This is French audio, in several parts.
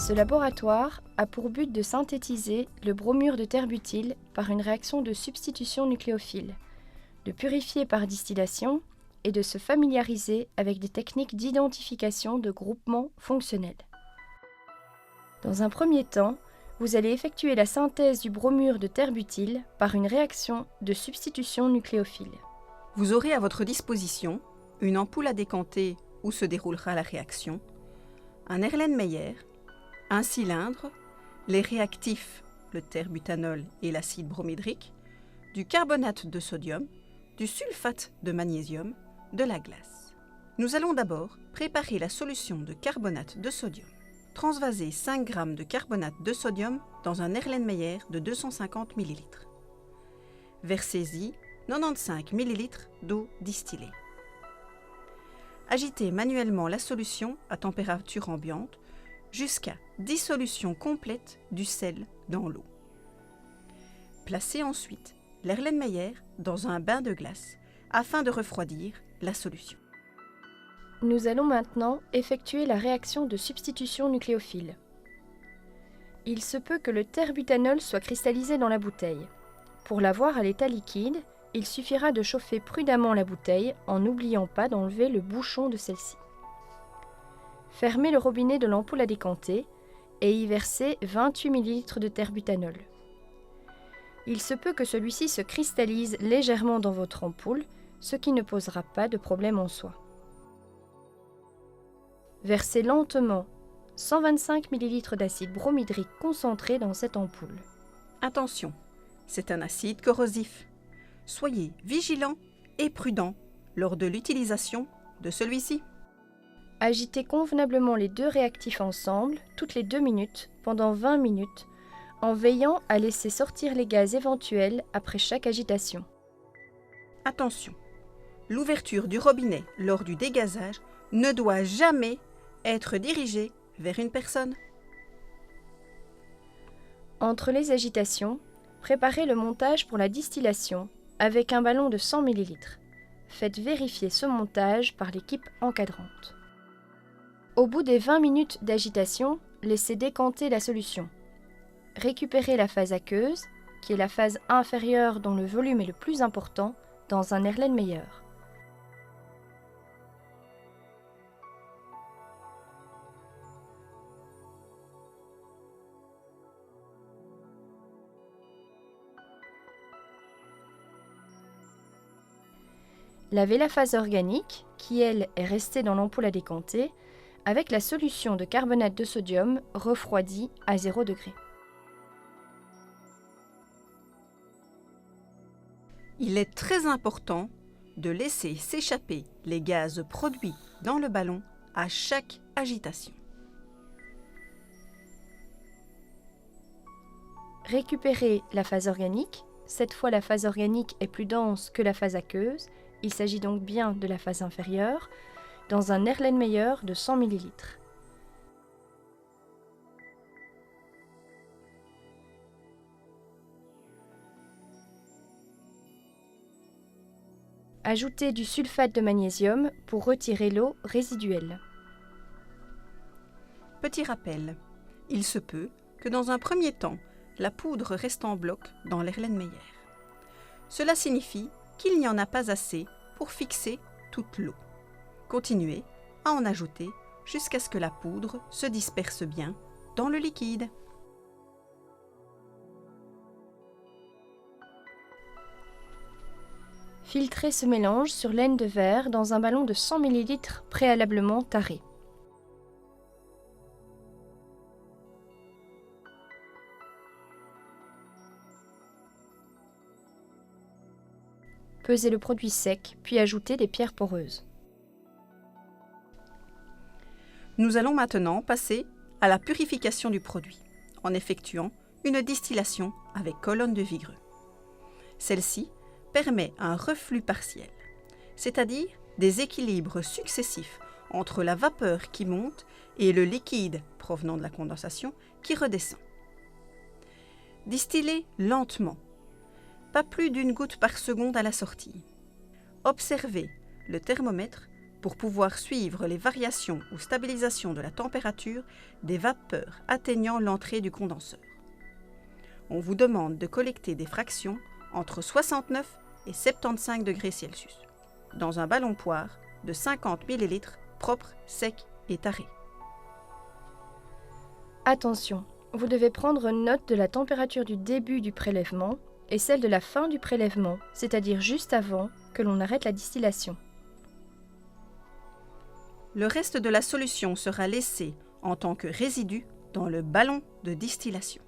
Ce laboratoire a pour but de synthétiser le bromure de terre butyle par une réaction de substitution nucléophile, de purifier par distillation et de se familiariser avec des techniques d'identification de groupements fonctionnels. Dans un premier temps, vous allez effectuer la synthèse du bromure de terre butyle par une réaction de substitution nucléophile. Vous aurez à votre disposition une ampoule à décanter où se déroulera la réaction, un Erlenmeyer, un cylindre, les réactifs, le terbutanol et l'acide bromhydrique, du carbonate de sodium, du sulfate de magnésium, de la glace. Nous allons d'abord préparer la solution de carbonate de sodium. Transvasez 5 g de carbonate de sodium dans un Erlenmeyer de 250 ml. Versez-y 95 ml d'eau distillée. Agitez manuellement la solution à température ambiante jusqu'à dissolution complète du sel dans l'eau. Placez ensuite l'Erlenmeyer dans un bain de glace afin de refroidir la solution. Nous allons maintenant effectuer la réaction de substitution nucléophile. Il se peut que le terbutanol soit cristallisé dans la bouteille. Pour l'avoir à l'état liquide, il suffira de chauffer prudemment la bouteille en n'oubliant pas d'enlever le bouchon de celle-ci. Fermez le robinet de l'ampoule à décanter et y versez 28 ml de terbutanol. Il se peut que celui-ci se cristallise légèrement dans votre ampoule, ce qui ne posera pas de problème en soi. Versez lentement 125 ml d'acide bromhydrique concentré dans cette ampoule. Attention, c'est un acide corrosif. Soyez vigilant et prudent lors de l'utilisation de celui-ci. Agitez convenablement les deux réactifs ensemble toutes les 2 minutes pendant 20 minutes en veillant à laisser sortir les gaz éventuels après chaque agitation. Attention, l'ouverture du robinet lors du dégazage ne doit jamais être dirigée vers une personne. Entre les agitations, préparez le montage pour la distillation avec un ballon de 100 ml. Faites vérifier ce montage par l'équipe encadrante. Au bout des 20 minutes d'agitation, laissez décanter la solution. Récupérez la phase aqueuse, qui est la phase inférieure dont le volume est le plus important, dans un Erlenmeyer. Lavez la phase organique, qui elle est restée dans l'ampoule à décanter, avec la solution de carbonate de sodium refroidie à 0 degré. Il est très important de laisser s'échapper les gaz produits dans le ballon à chaque agitation. Récupérez la phase organique. Cette fois, la phase organique est plus dense que la phase aqueuse. Il s'agit donc bien de la phase inférieure, dans un Erlenmeyer de 100 ml. Ajoutez du sulfate de magnésium pour retirer l'eau résiduelle. Petit rappel, il se peut que dans un premier temps, la poudre reste en bloc dans l'Erlenmeyer. Cela signifie qu'il n'y en a pas assez pour fixer toute l'eau. Continuez à en ajouter jusqu'à ce que la poudre se disperse bien dans le liquide. Filtrez ce mélange sur laine de verre dans un ballon de 100 ml préalablement taré. Pesez le produit sec, puis ajoutez des pierres poreuses. Nous allons maintenant passer à la purification du produit, en effectuant une distillation avec colonne de Vigreux. Celle-ci permet un reflux partiel, c'est-à-dire des équilibres successifs entre la vapeur qui monte et le liquide provenant de la condensation qui redescend. Distillez lentement, pas plus d'1 goutte par seconde à la sortie. Observez le thermomètre pour pouvoir suivre les variations ou stabilisations de la température des vapeurs atteignant l'entrée du condenseur. On vous demande de collecter des fractions entre 69 et 75 degrés Celsius dans un ballon poire de 50 ml propre, sec et taré. Attention, vous devez prendre note de la température du début du prélèvement et celle de la fin du prélèvement, c'est-à-dire juste avant que l'on arrête la distillation. Le reste de la solution sera laissé en tant que résidu dans le ballon de distillation.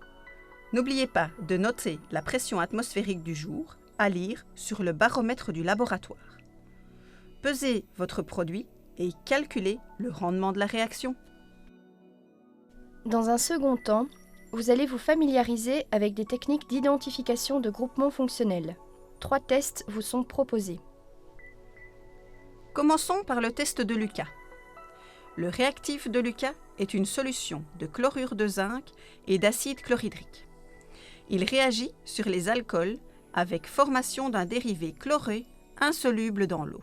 N'oubliez pas de noter la pression atmosphérique du jour à lire sur le baromètre du laboratoire. Pesez votre produit et calculez le rendement de la réaction. Dans un second temps, vous allez vous familiariser avec des techniques d'identification de groupements fonctionnels. 3 tests vous sont proposés. Commençons par le test de Lucas. Le réactif de Lucas est une solution de chlorure de zinc et d'acide chlorhydrique. Il réagit sur les alcools avec formation d'un dérivé chloré insoluble dans l'eau.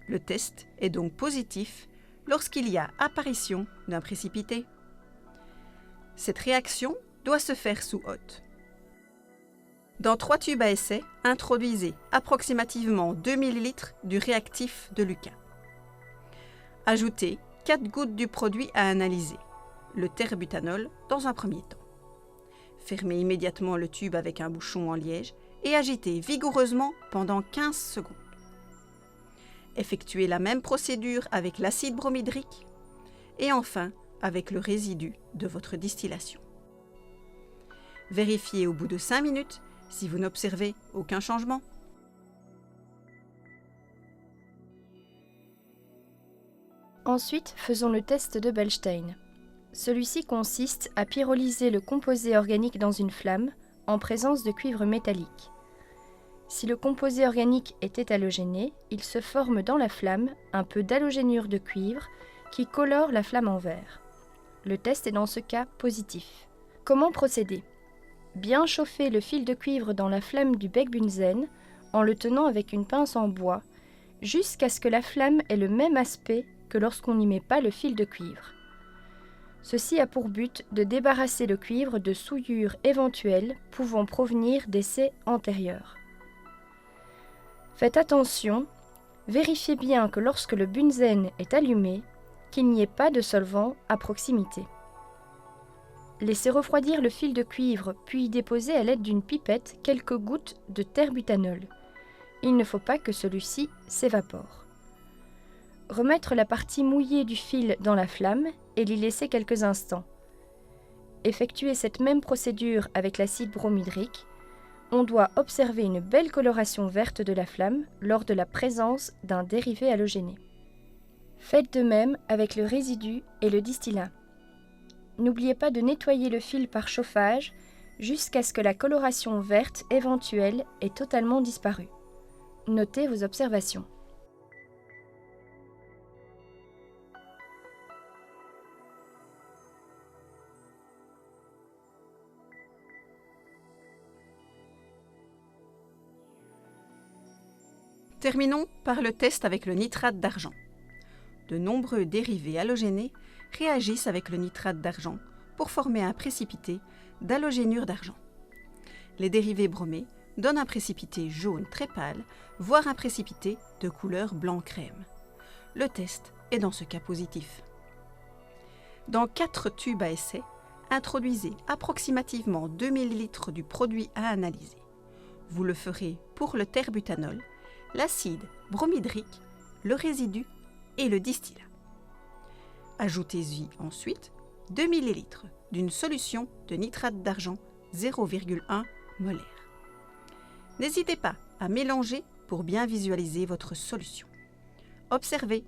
Le test est donc positif lorsqu'il y a apparition d'un précipité. Cette réaction doit se faire sous hotte. Dans 3 tubes à essai, introduisez approximativement 2 ml du réactif de Lucas. Ajoutez 4 gouttes du produit à analyser, le terbutanol, dans un premier temps. Fermez immédiatement le tube avec un bouchon en liège et agitez vigoureusement pendant 15 secondes. Effectuez la même procédure avec l'acide bromhydrique et enfin avec le résidu de votre distillation. Vérifiez au bout de 5 minutes si vous n'observez aucun changement. Ensuite, faisons le test de Beilstein. Celui-ci consiste à pyrolyser le composé organique dans une flamme en présence de cuivre métallique. Si le composé organique est étalogéné, il se forme dans la flamme un peu d'halogénure de cuivre qui colore la flamme en vert. Le test est dans ce cas positif. Comment procéder ? Bien chauffer le fil de cuivre dans la flamme du bec bunzen en le tenant avec une pince en bois jusqu'à ce que la flamme ait le même aspect que lorsqu'on n'y met pas le fil de cuivre. Ceci a pour but de débarrasser le cuivre de souillures éventuelles pouvant provenir d'essais antérieurs. Faites attention, vérifiez bien que lorsque le bunzen est allumé, qu'il n'y ait pas de solvant à proximité. Laissez refroidir le fil de cuivre, puis y déposer à l'aide d'une pipette quelques gouttes de terbutanol. Il ne faut pas que celui-ci s'évapore. Remettre la partie mouillée du fil dans la flamme et l'y laisser quelques instants. Effectuer cette même procédure avec l'acide bromhydrique. On doit observer une belle coloration verte de la flamme lors de la présence d'un dérivé halogéné. Faites de même avec le résidu et le distillat. N'oubliez pas de nettoyer le fil par chauffage jusqu'à ce que la coloration verte éventuelle ait totalement disparu. Notez vos observations. Terminons par le test avec le nitrate d'argent. De nombreux dérivés halogénés réagissent avec le nitrate d'argent pour former un précipité d'halogénure d'argent. Les dérivés bromés donnent un précipité jaune très pâle, voire un précipité de couleur blanc-crème. Le test est dans ce cas positif. Dans 4 tubes à essai, introduisez approximativement 2 ml du produit à analyser. Vous le ferez pour le terbutanol, l'acide bromhydrique, le résidu et le distillat. Ajoutez-y ensuite 2 ml d'une solution de nitrate d'argent 0,1 molaire. N'hésitez pas à mélanger pour bien visualiser votre solution. Observez